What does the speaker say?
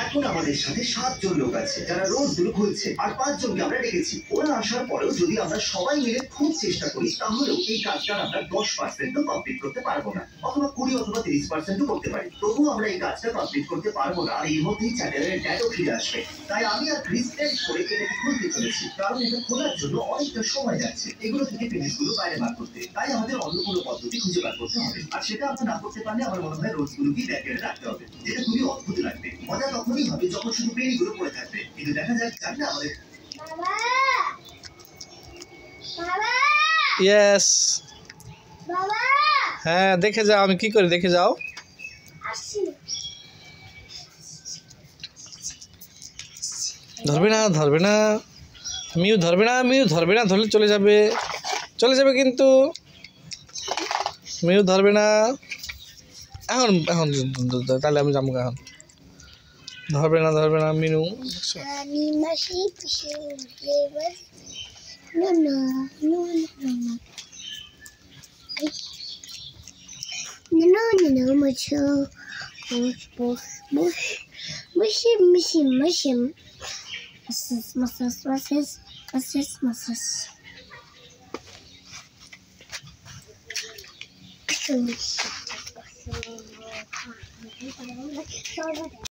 এখন আমাদের সাথে 7 জন লোক আছে যারা রোজগুলো খুলছে, আর 5 জনকে আমরা ডেকেছি। ওরা আসার পরেও যদি আমরা সবাই মিলে খুব চেষ্টা করি, তাহলেও এই কাজটা আমরা 10% কমপ্লিট করতে পারবো না, অথবা 20 অথবা 30% করতে পারি। তবুও আমরা এই কাজটা কমপ্লিট করতে পারবো না, আর এই মধ্যেই চ্যানেলের ড্যাডও ফিরে আসবে। তাই আমি আর ক্রিস প্ল্যান করে এটাকে খুলতে চলেছি, কারণ এটা খোলার জন্য অনেকটা সময় যাচ্ছে এগুলো থেকে পেমেন্টগুলো বাইরে বার করতে। তাই আমাদের অন্য কোনো পদ্ধতি খুঁজে বার করতে হবে, আর সেটা আমরা না করতে পারলে আমার মনে হয় রোজগুলোকেই ব্যাকেটে রাখতে হবে, যেটা খুবই অদ্ভুত লাগবে। মজা তখনই হবে যখন শুধু পেনিগুলো পড়ে থাকবে, কিন্তু দেখা যাক জানি না আমাদের। ইয়েস হ্যাঁ, দেখে যাও আমি কি করি, দেখে যাও। ধরবে না, ধরবে না মিউ, ধরবে না মিউ, ধরবে না, ধরলে চলে যাবে, চলে যাবে কিন্তু। মিউ ধরবে না এখন, এখন তাহলে আমি যাবো এখন। ধরবে না, ধরবে না মিনু।